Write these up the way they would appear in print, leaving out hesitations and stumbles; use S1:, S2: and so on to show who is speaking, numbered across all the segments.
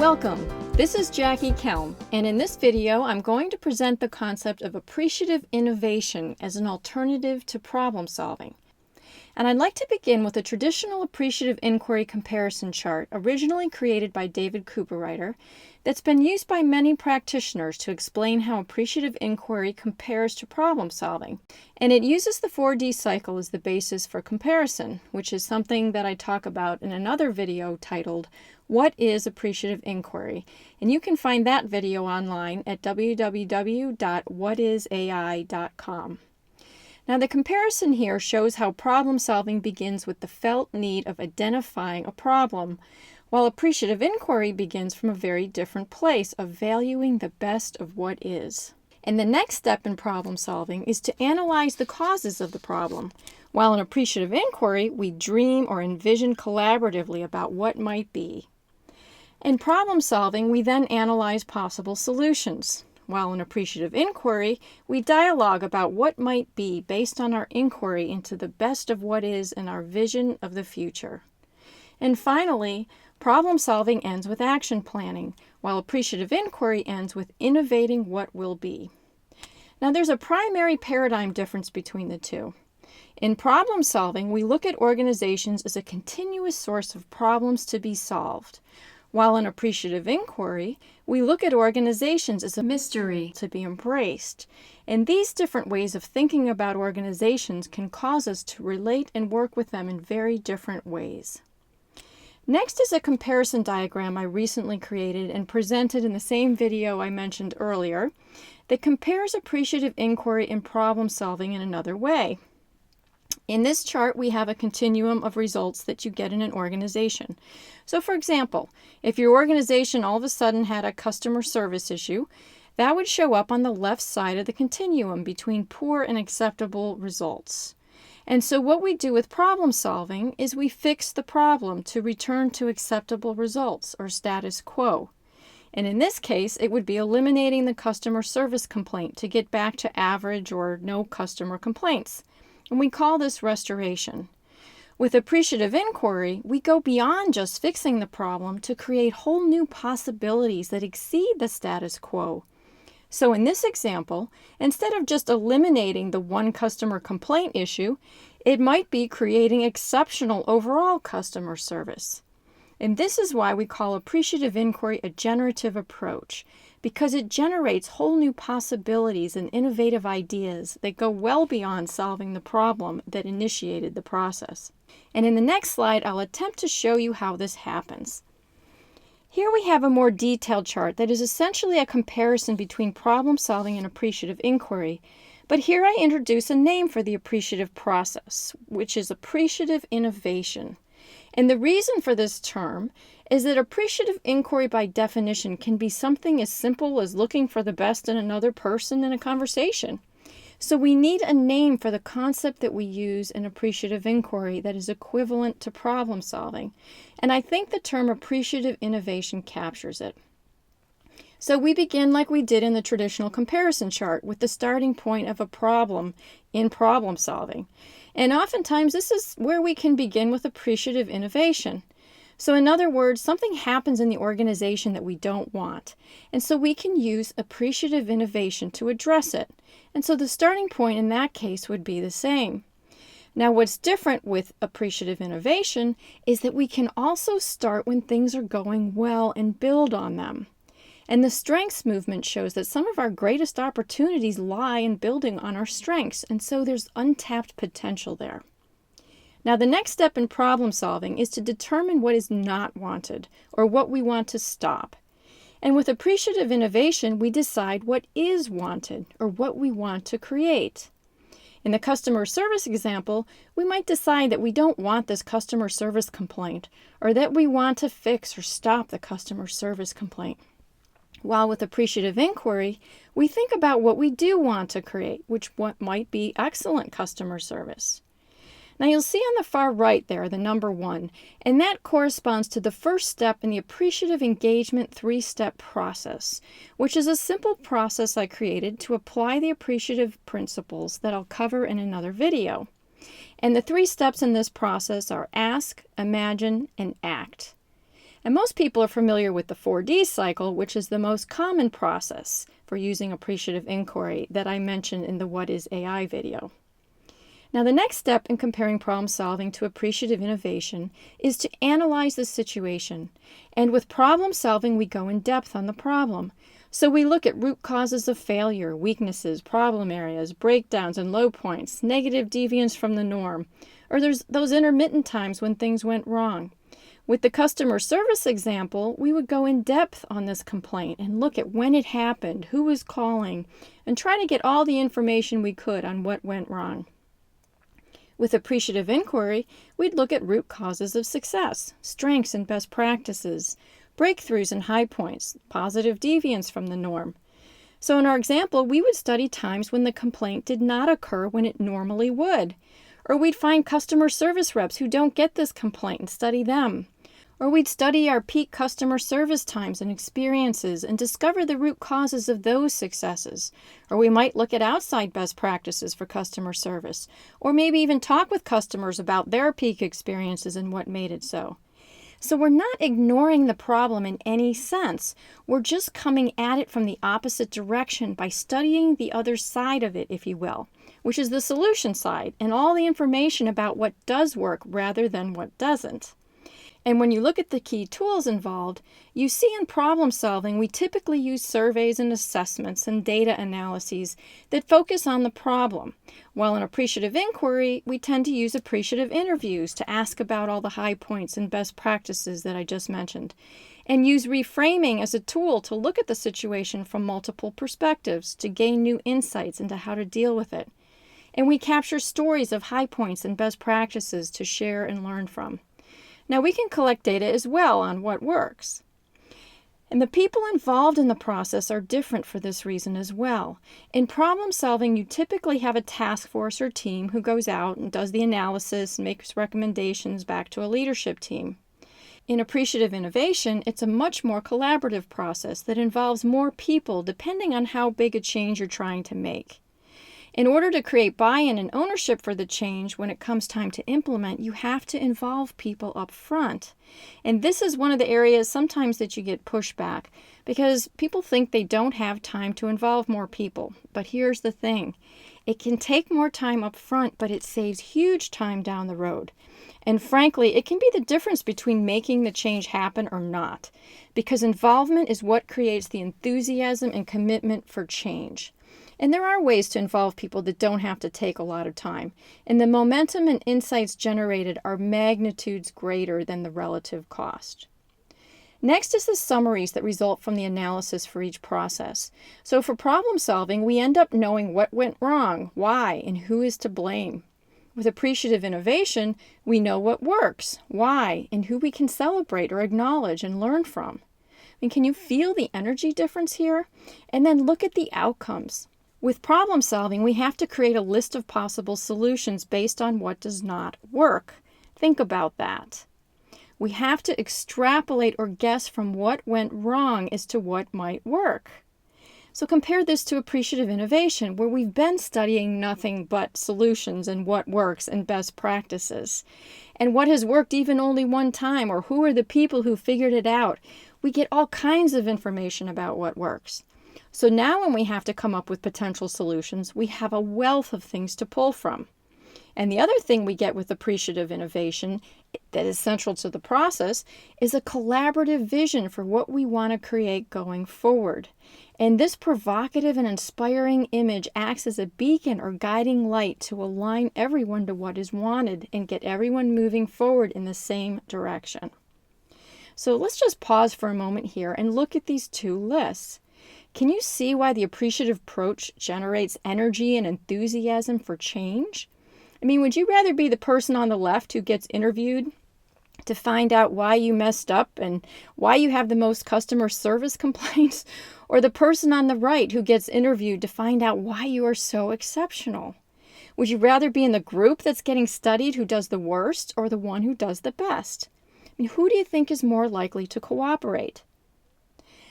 S1: Welcome! This is Jackie Kelm, and in this video I'm going to present the concept of appreciative innovation as an alternative to problem solving. And I'd like to begin with a traditional appreciative inquiry comparison chart originally created by David Cooperrider that's been used by many practitioners to explain how appreciative inquiry compares to problem solving. And it uses the 4D cycle as the basis for comparison, which is something that I talk about in another video titled, What is Appreciative Inquiry? And you can find that video online at www.whatisai.com. Now, the comparison here shows how problem solving begins with the felt need of identifying a problem, while appreciative inquiry begins from a very different place of valuing the best of what is. And the next step in problem solving is to analyze the causes of the problem, while in appreciative inquiry, we dream or envision collaboratively about what might be. In problem solving, we then analyze possible solutions. While in appreciative inquiry, we dialogue about what might be based on our inquiry into the best of what is and our vision of the future. And finally, problem solving ends with action planning, while appreciative inquiry ends with innovating what will be. Now, there's a primary paradigm difference between the two. In problem solving, we look at organizations as a continuous source of problems to be solved, while in appreciative inquiry, we look at organizations as a mystery to be embraced. And these different ways of thinking about organizations can cause us to relate and work with them in very different ways. Next is a comparison diagram I recently created and presented in the same video I mentioned earlier that compares appreciative inquiry and problem solving in another way. In this chart, we have a continuum of results that you get in an organization. So for example, if your organization all of a sudden had a customer service issue, that would show up on the left side of the continuum between poor and acceptable results. And so what we do with problem solving is we fix the problem to return to acceptable results or status quo. And in this case, it would be eliminating the customer service complaint to get back to average or no customer complaints. And we call this restoration. With appreciative inquiry, we go beyond just fixing the problem to create whole new possibilities that exceed the status quo. So in this example, instead of just eliminating the one customer complaint issue, it might be creating exceptional overall customer service. And this is why we call appreciative inquiry a generative approach, because it generates whole new possibilities and innovative ideas that go well beyond solving the problem that initiated the process. And in the next slide, I'll attempt to show you how this happens. Here we have a more detailed chart that is essentially a comparison between problem solving and appreciative inquiry. But here I introduce a name for the appreciative process, which is appreciative innovation. And the reason for this term is that appreciative inquiry by definition can be something as simple as looking for the best in another person in a conversation. So we need a name for the concept that we use in appreciative inquiry that is equivalent to problem solving. And I think the term appreciative innovation captures it. So we begin like we did in the traditional comparison chart with the starting point of a problem in problem solving. And oftentimes this is where we can begin with appreciative innovation. So in other words, something happens in the organization that we don't want. And so we can use appreciative innovation to address it. And so the starting point in that case would be the same. Now what's different with appreciative innovation is that we can also start when things are going well and build on them. And the strengths movement shows that some of our greatest opportunities lie in building on our strengths, and so there's untapped potential there. Now, the next step in problem solving is to determine what is not wanted, or what we want to stop. And with appreciative innovation, we decide what is wanted, or what we want to create. In the customer service example, we might decide that we don't want this customer service complaint, or that we want to fix or stop the customer service complaint. While with appreciative inquiry, we think about what we do want to create, which might be excellent customer service. Now you'll see on the far right there the number 1, and that corresponds to the first step in the Appreciative Engagement 3-step process, which is a simple process I created to apply the appreciative principles that I'll cover in another video. And the 3 steps in this process are ask, imagine, and act. And most people are familiar with the 4D cycle, which is the most common process for using appreciative inquiry that I mentioned in the What is AI video. Now, the next step in comparing problem solving to appreciative innovation is to analyze the situation. And with problem solving, we go in depth on the problem. So we look at root causes of failure, weaknesses, problem areas, breakdowns and low points, negative deviance from the norm, or there's those intermittent times when things went wrong. With the customer service example, we would go in depth on this complaint and look at when it happened, who was calling, and try to get all the information we could on what went wrong. With appreciative inquiry, we'd look at root causes of success, strengths and best practices, breakthroughs and high points, positive deviance from the norm. So in our example, we would study times when the complaint did not occur when it normally would. Or we'd find customer service reps who don't get this complaint and study them. Or we'd study our peak customer service times and experiences and discover the root causes of those successes. Or we might look at outside best practices for customer service. Or maybe even talk with customers about their peak experiences and what made it so. So we're not ignoring the problem in any sense. We're just coming at it from the opposite direction by studying the other side of it, if you will, which is the solution side and all the information about what does work rather than what doesn't. And when you look at the key tools involved, you see in problem solving, we typically use surveys and assessments and data analyses that focus on the problem. While in appreciative inquiry, we tend to use appreciative interviews to ask about all the high points and best practices that I just mentioned, and use reframing as a tool to look at the situation from multiple perspectives to gain new insights into how to deal with it. And we capture stories of high points and best practices to share and learn from. Now, we can collect data as well on what works. And the people involved in the process are different for this reason as well. In problem solving, you typically have a task force or team who goes out and does the analysis and makes recommendations back to a leadership team. In appreciative innovation, it's a much more collaborative process that involves more people depending on how big a change you're trying to make. In order to create buy-in and ownership for the change when it comes time to implement, you have to involve people up front. And this is one of the areas sometimes that you get pushback because people think they don't have time to involve more people. But here's the thing. It can take more time up front, but it saves huge time down the road. And frankly, it can be the difference between making the change happen or not, because involvement is what creates the enthusiasm and commitment for change. And there are ways to involve people that don't have to take a lot of time. And the momentum and insights generated are magnitudes greater than the relative cost. Next is the summaries that result from the analysis for each process. So for problem solving, we end up knowing what went wrong, why, and who is to blame. With appreciative innovation, we know what works, why, and who we can celebrate or acknowledge and learn from. Can you feel the energy difference here? And then look at the outcomes. With problem solving, we have to create a list of possible solutions based on what does not work. Think about that. We have to extrapolate or guess from what went wrong as to what might work. So compare this to appreciative innovation, where we've been studying nothing but solutions and what works and best practices. And what has worked even only one time, or who are the people who figured it out. We get all kinds of information about what works. So now when we have to come up with potential solutions, we have a wealth of things to pull from. And the other thing we get with appreciative innovation that is central to the process is a collaborative vision for what we want to create going forward. And this provocative and inspiring image acts as a beacon or guiding light to align everyone to what is wanted and get everyone moving forward in the same direction. So let's just pause for a moment here and look at these two lists. Can you see why the appreciative approach generates energy and enthusiasm for change? Would you rather be the person on the left who gets interviewed to find out why you messed up and why you have the most customer service complaints, or the person on the right who gets interviewed to find out why you are so exceptional? Would you rather be in the group that's getting studied who does the worst, or the one who does the best? Who do you think is more likely to cooperate?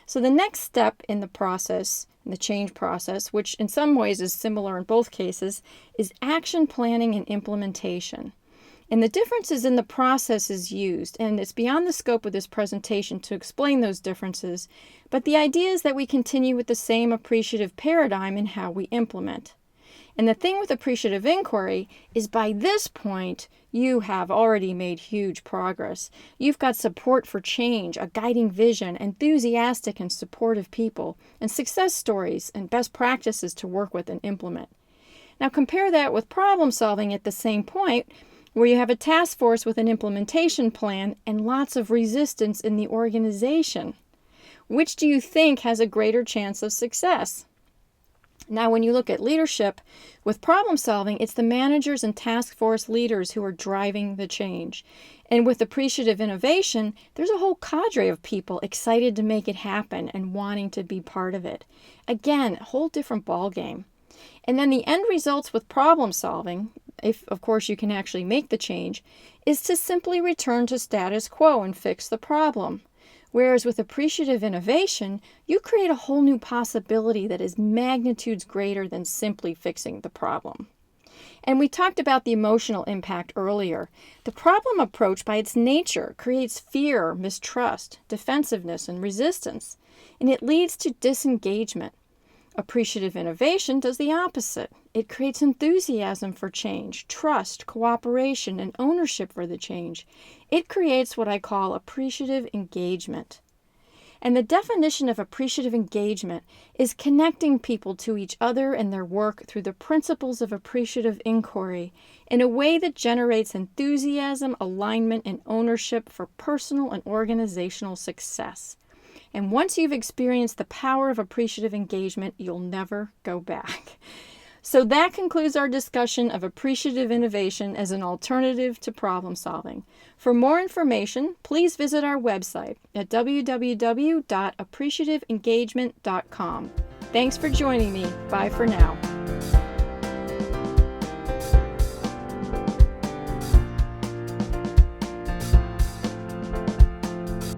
S1: So the next step in the process, in the change process, which in some ways is similar in both cases, is action planning and implementation. And the difference is in the processes used, and it's beyond the scope of this presentation to explain those differences, but the idea is that we continue with the same appreciative paradigm in how we implement. And the thing with appreciative inquiry is by this point, you have already made huge progress. You've got support for change, a guiding vision, enthusiastic and supportive people, and success stories and best practices to work with and implement. Now compare that with problem solving at the same point, where you have a task force with an implementation plan and lots of resistance in the organization. Which do you think has a greater chance of success? Now, when you look at leadership, with problem solving, it's the managers and task force leaders who are driving the change. And with appreciative innovation, there's a whole cadre of people excited to make it happen and wanting to be part of it. Again, a whole different ballgame. And then the end results with problem solving, if of course you can actually make the change, is to simply return to status quo and fix the problem. Whereas with appreciative innovation, you create a whole new possibility that is magnitudes greater than simply fixing the problem. And we talked about the emotional impact earlier. The problem approach by its nature creates fear, mistrust, defensiveness, and resistance, and it leads to disengagement. Appreciative innovation does the opposite. It creates enthusiasm for change, trust, cooperation, and ownership for the change. It creates what I call appreciative engagement. And the definition of appreciative engagement is connecting people to each other and their work through the principles of appreciative inquiry in a way that generates enthusiasm, alignment, and ownership for personal and organizational success. And once you've experienced the power of appreciative engagement, you'll never go back. So that concludes our discussion of appreciative innovation as an alternative to problem solving. For more information, please visit our website at www.appreciativeengagement.com. Thanks for joining me. Bye for now.